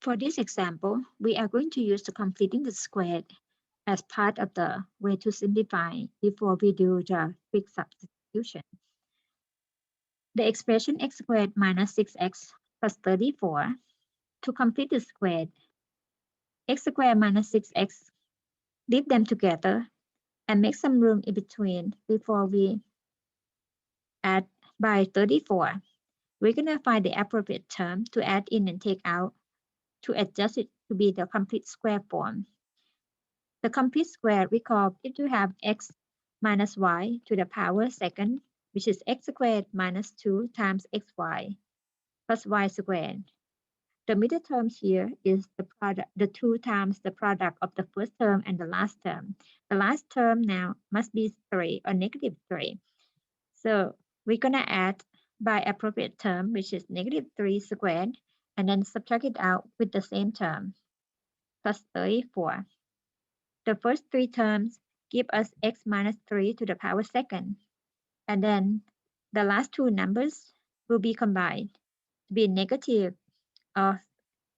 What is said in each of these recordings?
For this example, we are going to use the completing the squared as part of the way to simplify before we do the quick substitution. The expression x squared minus 6x plus 34. To complete the squared, x squared minus 6x, leave them together and make some room in between before we add by 34. We're going to find the appropriate term to add in and take out to adjust it to be the complete square form. The complete square, recall if you have x minus y to the power second, which is x squared minus 2 times xy plus y squared. The middle term here is the product, the 2 times the product of the first term and the last term. The last term now must be 3 or negative 3. So we're going to add by appropriate term, which is negative 3 squared, and then subtract it out with the same term, plus 34. The first 3 terms give us x minus 3 to the power second, and then the last 2 numbers will be combined to be negative of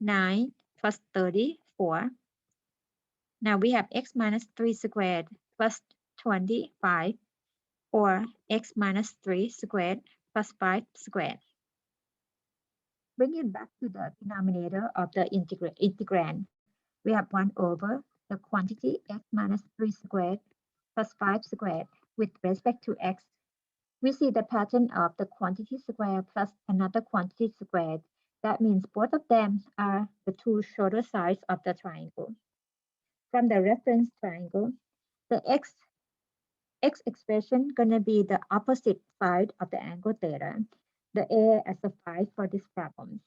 9 plus 34. Now we have x minus 3 squared plus 25, or x minus 3 squared plus 5 squared. Bring it back to the denominator of the integrand. We have 1 over the quantity x minus 3 squared plus 5 squared with respect to x. We see the pattern of the quantity squared plus another quantity squared. That means both of them are the 2 shorter sides of the triangle. From the reference triangle, the x expression gonna be the opposite side of the angle theta, the a as a 5 for this problem.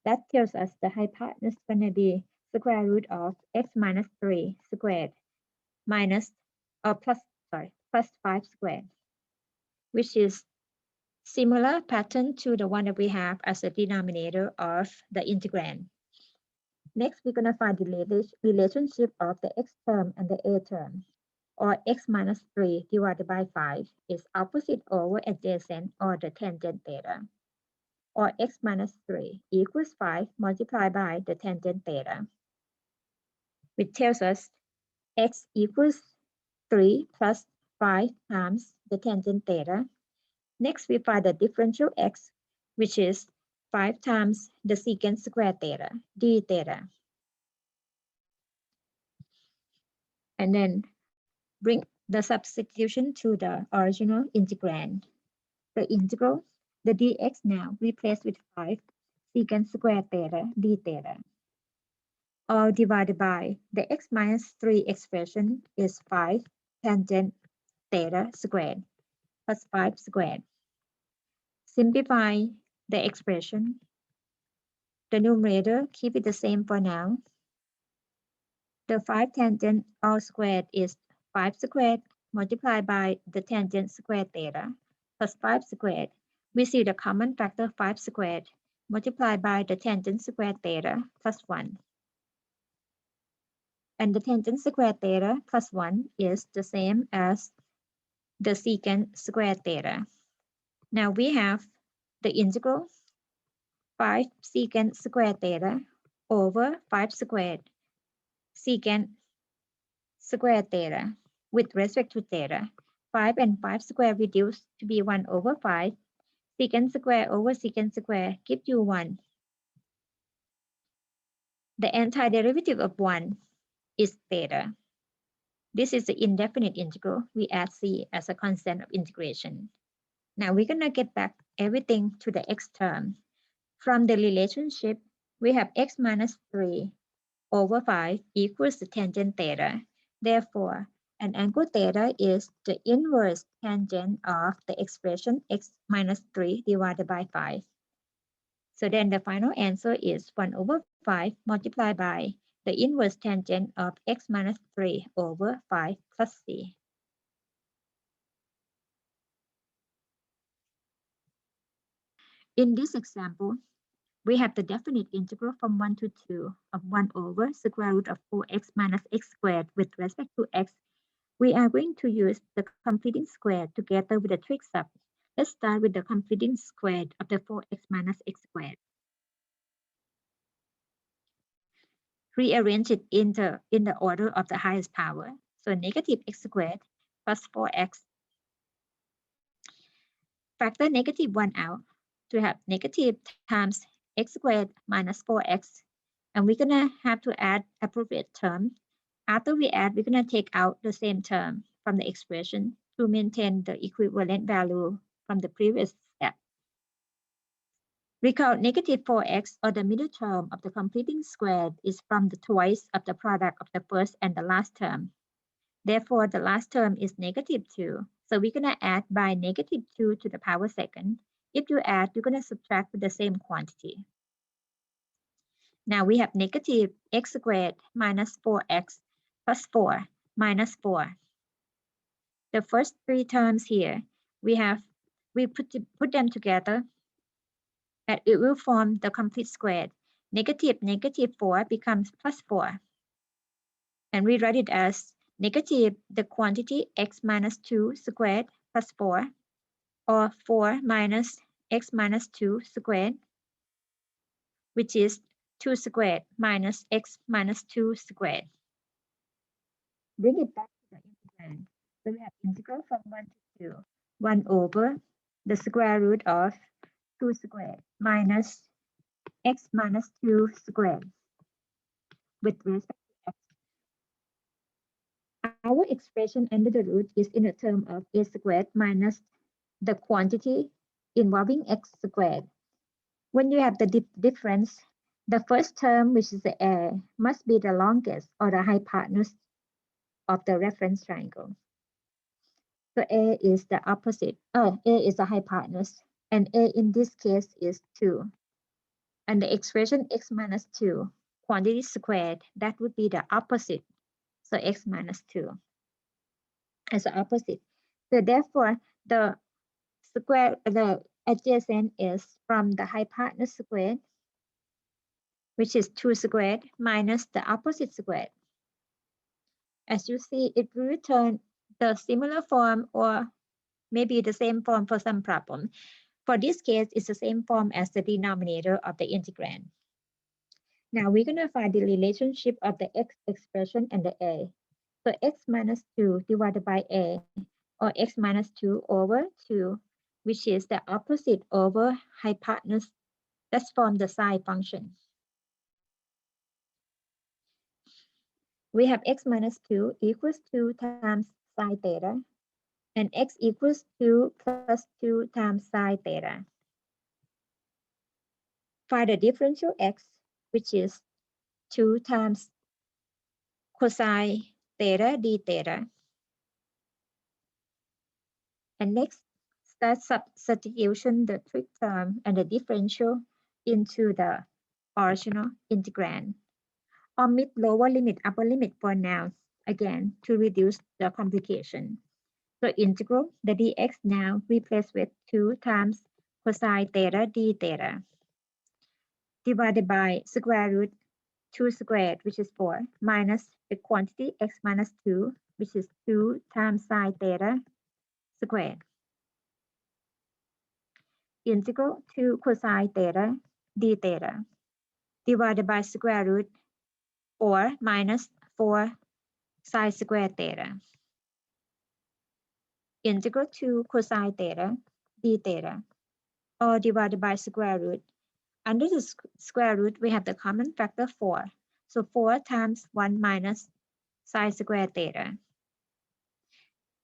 That tells us the hypotenuse is gonna be square root of x minus 3 squared minus, plus 5 squared, which is similar pattern to the one that we have as a denominator of the integrand. Next, we're gonna find the relationship of the x term and the a term, or x minus 3 divided by 5 is opposite over adjacent or the tangent theta, or x minus 3 equals 5 multiplied by the tangent theta, which tells us x equals 3 plus 5 times the tangent theta. Next, we find the differential x, which is 5 times the secant squared theta, d theta. And then bring the substitution to the original integrand. The integral, the dx now replaced with 5 secant squared theta, d theta. All divided by the x minus 3 expression is 5 tangent theta squared plus 5 squared. Simplify the expression. The numerator, keep it the same for now. The 5 tangent all squared is 5 squared multiplied by the tangent squared theta plus 5 squared. We see the common factor 5 squared multiplied by the tangent squared theta plus 1. And the tangent squared theta plus 1 is the same as the secant squared theta. Now we have the integral 5 secant squared theta over 5 squared secant squared theta with respect to theta. 5 and 5 squared reduced to be 1 over 5. Secant square over secant square gives you 1. The antiderivative of 1 is theta. This is the indefinite integral. We add c as a constant of integration. Now we're going to get back everything to the x term. From the relationship, we have x minus 3 over 5 equals the tangent theta. Therefore, an angle theta is the inverse tangent of the expression x minus 3 divided by 5. So then the final answer is 1 over 5 multiplied by the inverse tangent of x minus 3 over 5 plus c. In this example, we have the definite integral from 1 to 2 of 1 over square root of 4x minus x squared with respect to x. We are going to use the completing square together with the trig sub. Let's start with the completing square of the 4x minus x squared. rearrange it in the order of the highest power. So negative x squared plus 4x. Factor negative 1 out to have negative times x squared minus 4x. And we're going to have to add appropriate term. After we add, we're going to take out the same term from the expression to maintain the equivalent value from the previous step. Recall negative 4x, or the middle term of the completing squared, is from the twice of the product of the first and the last term. Therefore, the last term is negative 2. So we're going to add by negative 2 to the power second. If you add, you're going to subtract with the same quantity. Now we have negative x squared minus 4x plus 4 minus 4. The first three terms here, we put them together, and it will form the complete squared. Negative 4 becomes plus 4. And we write it as negative the quantity x minus 2 squared plus 4, or 4 minus x minus 2 squared, which is 2 squared minus x minus 2 squared. Bring it back to the integrand. So we have integral from 1 to 2, 1 over the square root of 2 squared minus x minus 2 squared with respect to x. Our expression under the root is in the term of a squared minus the quantity involving x squared. When you have the difference, the first term, which is the a, must be the longest or the hypotenuse of the reference triangle. So a is the opposite. A is the hypotenuse, and a in this case is 2. And the expression x minus 2, quantity squared, that would be the opposite. So x minus 2 as the opposite. So therefore, the adjacent is from the hypotenuse squared, which is 2 squared, minus the opposite squared. As you see, it will return the similar form, or maybe the same form for some problem. For this case, it's the same form as the denominator of the integrand. Now we're going to find the relationship of the x expression and the a. So x minus 2 divided by a, or x minus 2 over 2, which is the opposite over hypotenuse. That's from the sine function. We have x minus 2 equals 2 times sine theta, and x equals 2 plus 2 times sine theta. Find the differential x, which is 2 times cosine theta d theta. And next, start substitution the trig term and the differential into the original integrand. Omit lower limit, upper limit for now, again, to reduce the complication. So integral, the dx now replaced with 2 times cosine theta d theta, divided by square root 2 squared, which is 4, minus the quantity x minus 2, which is 2 times sine theta squared. Integral 2 cosine theta d theta, divided by square root 4 minus 4 sine squared theta. Integral 2 cosine theta d theta, or divided by square root. Under the square root, we have the common factor 4. So 4 times 1 minus sine squared theta.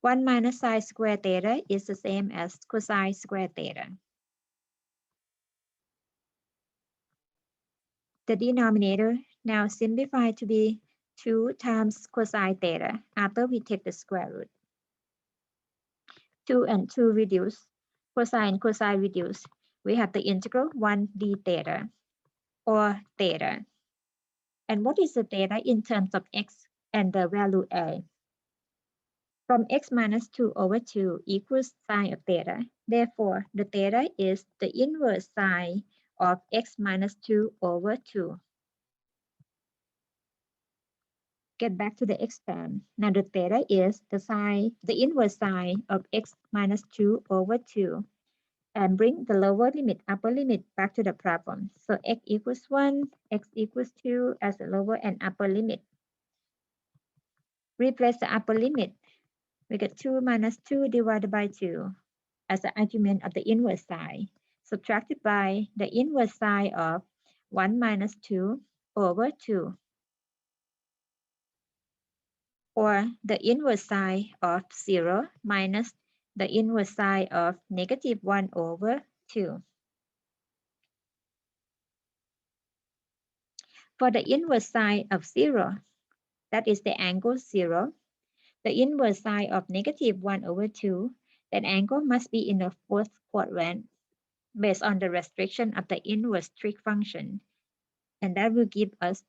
1 minus sine squared theta is the same as cosine squared theta. The denominator now simplified to be 2 times cosine theta after we take the square root. 2 and 2 reduce, cosine reduce. We have the integral 1 d theta, or theta. And what is the theta in terms of x and the value a? From x minus 2 over 2 equals sine of theta. Therefore, the theta is the inverse sine of x minus 2 over 2. Get back to the x term. Now the theta is the inverse sine of x minus 2 over 2. and bring the lower limit, upper limit back to the problem. So x equals 1, x equals 2 as the lower and upper limit. Replace the upper limit. We get 2 minus 2 divided by 2 as the argument of the inverse sine, subtracted by the inverse sine of 1 minus 2 over 2, or the inverse sine of 0 minus the inverse sine of negative 1 over 2. For the inverse sine of 0, that is the angle 0, the inverse sine of negative 1 over 2, that angle must be in the fourth quadrant based on the restriction of the inverse trig function. And that will give us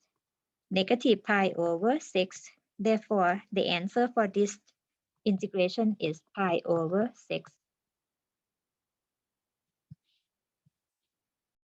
negative pi over 6. Therefore, the answer for this integration is pi over 6.